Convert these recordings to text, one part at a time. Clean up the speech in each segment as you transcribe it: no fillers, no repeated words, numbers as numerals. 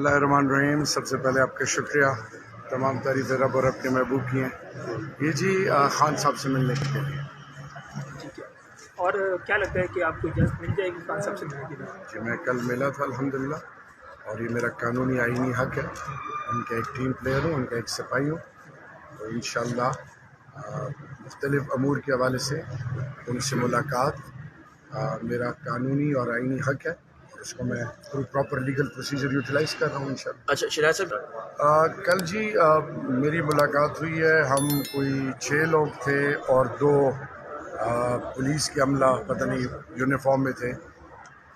बिस्मिल्लाहिर्रहमानिर्रहीम। सबसे पहले आपका शुक्रिया, तमाम तारीफ़ रब और आपके महबूब की हैं। ये जी खान साहब से मिलने के लिए। ठीक है, और क्या लगता है कि आपको इजाज़त मिल जाएगी खान साहब से मिलने के लिए? कि मैं कल मिला था अल्हम्दुलिल्लाह, और ये मेरा कानूनी आईनी हक़ है। उनका एक टीम प्लेयर हूँ, उनका एक सिपाही हूँ, तो इंशाअल्लाह मुख्तलिफ़ अमूर के हवाले से उनसे मुलाकात मेरा कानूनी और आईनी हक़ है, और उसको मैं through proper legal procedure utilize कर रहा हूँ इंशाअल्लाह। अच्छा शहनाज साहब, कल जी मेरी मुलाकात हुई है। हम कोई 6 लोग थे और 2 पुलिस के अमला पता नहीं यूनिफॉर्म में थे।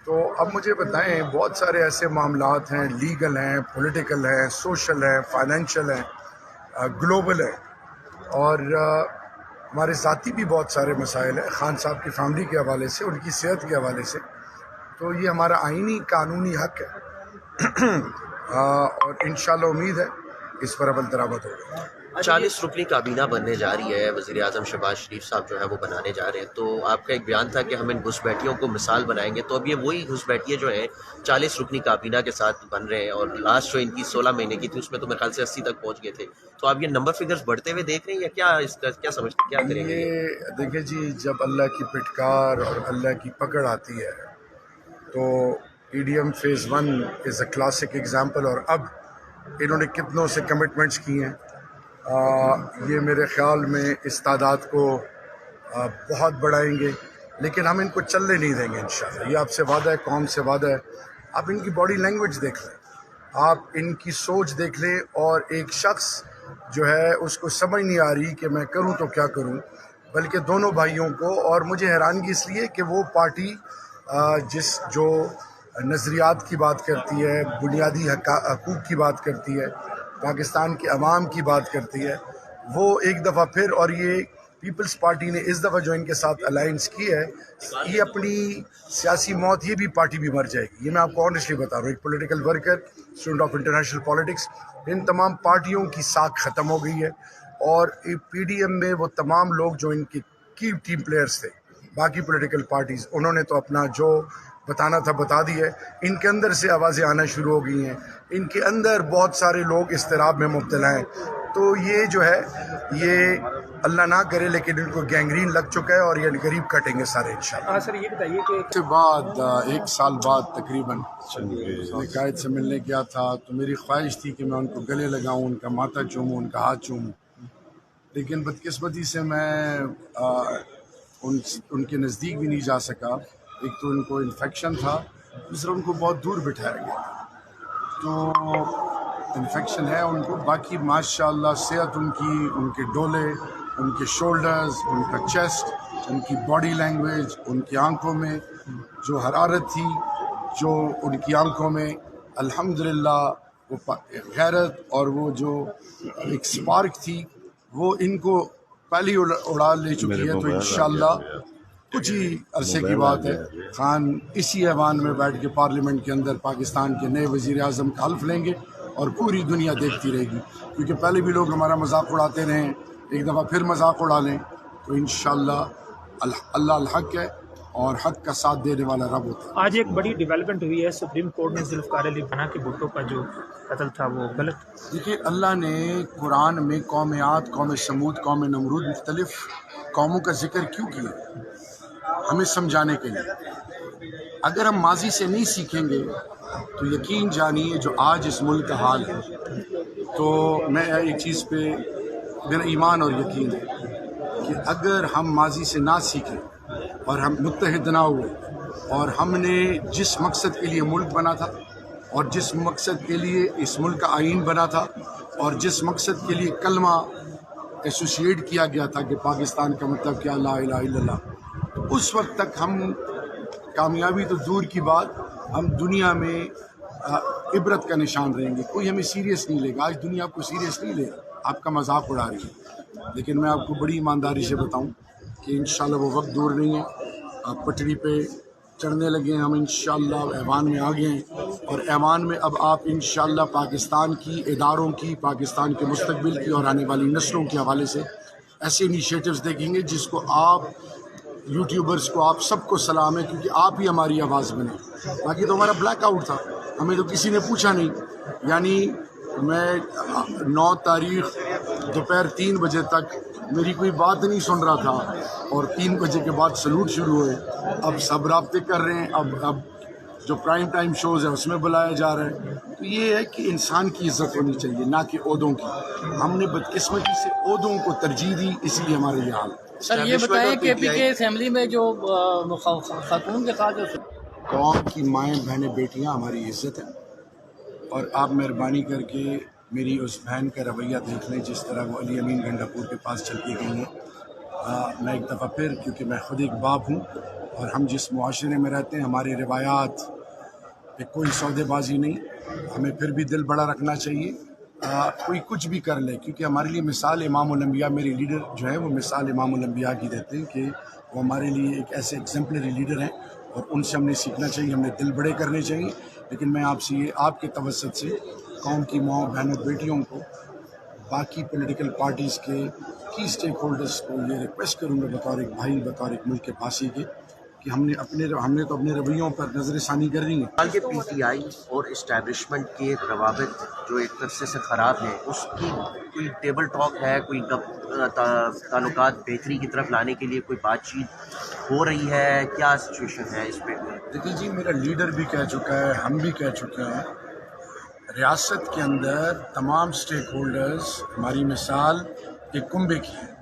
तो अब मुझे बताएं, बहुत सारे ऐसे मामलात हैं, लीगल हैं, पॉलिटिकल हैं, सोशल हैं, फाइनेंशियल हैं, ग्लोबल हैं, और हमारे ज़ाती भी बहुत सारे मसाइल हैं खान साहब की फैमिली के हवाले से, उनकी सेहत के हवाले से। तो ये हमारा आईनी कानूनी हक़ है और इंशाअल्लाह उम्मीद है इस पर अमल दरामद होगा। 40 रुकनी काबीना बनने जा रही है, वज़ीर आज़म शहबाज शरीफ साहब जो है वो बनाने जा रहे हैं, तो आपका एक बयान था कि हम इन घुसपैठियों को मिसाल बनाएंगे, तो अब ये वही घुसपैठिए जो हैं 40 रुकनी काबीना के साथ बन रहे हैं, और लास्ट जो इनकी 16 महीने की थी उसमें तो मेरे ख्याल से 80 तक पहुँच गए थे। तो आप ये नंबर फिगर्स बढ़ते हुए देख रहे हैं या क्या इसका क्या समझते, क्या करेंगे? ये देखिए जी, जब अल्लाह की पिटकार और अल्लाह की पकड़ आती है तो EDM phase 1 is a classic example, और अब इन्होंने कितनों से कमिटमेंट्स की हैं। ये मेरे ख़्याल में इस तादाद को बहुत बढ़ाएंगे, लेकिन हम इनको चलने नहीं देंगे इंशाअल्लाह। ये आपसे वादा है, कौम से वादा है। आप इनकी बॉडी लैंग्वेज देख लें, आप इनकी सोच देख लें, और एक शख्स जो है उसको समझ नहीं आ रही कि मैं करूं तो क्या करूं, बल्कि दोनों भाइयों को। और मुझे हैरानगी इसलिए कि वो पार्टी जो नज़रियात की बात करती है, बुनियादी हकूक़ की बात करती है, पाकिस्तान के अवाम की बात करती है, वो एक दफ़ा फिर, और ये पीपल्स पार्टी ने इस दफ़ा जो इनके साथ अलायंस की है, ये अपनी सियासी मौत, ये भी पार्टी भी मर जाएगी। ये मैं आपको ऑनेस्टली बता रहा हूँ, एक political worker, student of international politics, इन तमाम पार्टियों की साख ख़त्म हो गई है। और PDM में वो तमाम लोग जो इनके की टीम प्लेयर्स थे, बाकी पॉलिटिकल पार्टीज़, उन्होंने तो अपना जो बताना था बता दिया है। इनके अंदर से आवाज़ें आना शुरू हो गई हैं, इनके अंदर बहुत सारे लोग इस्तिराब में मुब्तला हैं। तो ये जो है, ये अल्लाह ना करे, लेकिन इनको गैंग्रीन लग चुका है, और ये गरीब कटेंगे सारे इंशाअल्लाह। हाँ सर, ये बताइए कि के बाद 1 साल बाद तकरीबन कायद से मिलने गया था, तो मेरी ख्वाहिश थी कि मैं उनको गले लगाऊं, उनका माथा चूमूं, उनका हाथ चूमूं, लेकिन बदकिस्मती से मैं उनके नज़दीक भी नहीं जा सका। एक तो उनको इन्फेक्शन था, दूसरा उनको बहुत दूर बिठाया गया, तो इन्फेक्शन है उनको। बाकी माशाअल्लाह सेहत उनकी, उनके डोले, उनके शोल्डर्स, उनका चेस्ट, उनकी बॉडी लैंग्वेज, उनकी आंखों में जो हरारत थी, जो उनकी आंखों में अल्हम्दुलिल्लाह वो गैरत और वो जो एक स्पार्क थी, वो इनको पहले उड़ा ले चुकी है। तो इंशाअल्लाह कुछ ही अरसे की बात है, खान इसी ऐवान में बैठ के पार्लियामेंट के अंदर पाकिस्तान के नए वज़ीर आज़म का हल्फ लेंगे, और पूरी दुनिया देखती रहेगी। क्योंकि पहले भी लोग हमारा मजाक उड़ाते रहे, एक दफ़ा फिर मजाक उड़ा लें, तो इंशाअल्लाह अल्लाह हक़ है और हक़ का साथ देने वाला रब होता है। आज एक बड़ी डेवलपमेंट हुई है, सुप्रीम कोर्ट ने जुल्फ़िकार अली भुट्टो के भुट्टो का जो कत्ल था वो गलत। देखिए, अल्लाह ने कुरान में कौम आद, कौम समूद, कौम नमरूद, मुख्तलिफ कौमों का जिक्र क्यों किया? हमें समझाने के लिए। अगर हम माजी से नहीं सीखेंगे तो यकीन जानिए जो आज इस मुल्क का हाल है, तो मैं एक चीज़ पे मेरा ईमान और यकीन है कि अगर हम माजी से ना सीखें और हम मुत्तहिद ना हुए, और हमने जिस मकसद के लिए मुल्क बना था, और जिस मकसद के लिए इस मुल्क का आईन बना था, और जिस मकसद के लिए कलमा एसोसिएट किया गया था कि पाकिस्तान का मतलब क्या, ला इलाहा इल्लल्लाह, तो उस वक्त तक हम कामयाबी तो दूर की बात, हम दुनिया में इबरत का निशान रहेंगे। कोई हमें सीरियस नहीं लेगा। आज दुनिया आपको सीरियस नहीं लेगा, आपका मजाक उड़ा रही है। लेकिन मैं आपको बड़ी ईमानदारी से बताऊं कि इंशाल्लाह वो वक्त दूर नहीं है। पटड़ी पे चढ़ने लगे हैं हम, इंशाल्लाह ऐवान में आ गए हैं, और ऐवान में अब आप इंशाल्लाह पाकिस्तान की इदारों की, पाकिस्तान के मुस्तकबिल की और आने वाली नस्लों के हवाले से ऐसे इनिशिएटिव्स देखेंगे जिसको आप यूट्यूबर्स को, आप सबको सलाम है, क्योंकि आप ही हमारी आवाज़ बने। बाकी तो हमारा ब्लैक आउट था, ہمیں تو کسی نے پوچھا نہیں. یعنی میں 9 تاریخ دوپہر 3 بجے تک میری کوئی بات نہیں سن رہا تھا اور 3 بجے کے بعد سلوٹ شروع ہوئے. اب سب رابطے کر رہے ہیں. اب جو پرائم ٹائم شوز ہیں اس میں بلایا جا رہا ہے. تو یہ ہے کہ انسان کی عزت ہونی چاہیے نہ کہ عہدوں کی. ہم نے بدقسمتی سے عہدوں کو ترجیح دی, اسی لیے ہمارے یہ حال. سر یہ بتائیں کہ پی کے اسمبلی میں جو خاتون کے ساتھ جو قوم کی مائیں بہنیں بیٹیاں ہماری عزت ہیں, اور آپ مہربانی کر کے میری اس بہن کا رویہ دیکھ لیں جس طرح وہ علی امین گنڈاپور کے پاس چل کے گئی ہیں. میں ایک دفعہ پھر, کیونکہ میں خود ایک باپ ہوں اور ہم جس معاشرے میں رہتے ہیں ہماری روایات پہ کوئی سودے بازی نہیں. ہمیں پھر بھی دل بڑا رکھنا چاہیے. کوئی کچھ بھی کر لے, کیونکہ ہمارے لیے مثال امام الانبیاء, میرے لیڈر جو ہے وہ مثال امام الانبیاء کی دیتے ہیں کہ وہ ہمارے لیے ایک ایسے ایگزمپلری لیڈر ہیں اور ان سے ہم نے سیکھنا چاہیے. ہم نے دل بڑے کرنے چاہیے. لیکن میں آپ سے یہ آپ کے توسط سے قوم کی ماؤں بہنوں بیٹیوں کو, باقی پولیٹیکل پارٹیز کے کی اسٹیک ہولڈرز کو یہ ریکویسٹ کروں گا بطور ایک بھائی, بطور ایک ملک کے پاسی کے, کہ ہم نے تو اپنے رویوں پر نظر ثانی کر دی ہے. حال کے پی ٹی آئی اور اسٹیبلشمنٹ کے روابط جو ایک عرصے سے خراب ہیں, اس کی کوئی ٹیبل ٹاک ہے, کوئی تعلقات بہتری کی طرف لانے کے لیے کوئی بات چیت ہو رہی ہے؟ کیا سچویشن ہے اس پہ؟ دیکھیے جی, میرا لیڈر بھی کہہ چکا ہے, ہم بھی کہہ چکے ہیں, ریاست کے اندر تمام اسٹیک ہولڈرز ہماری مثال ایک کنبے کی ہے.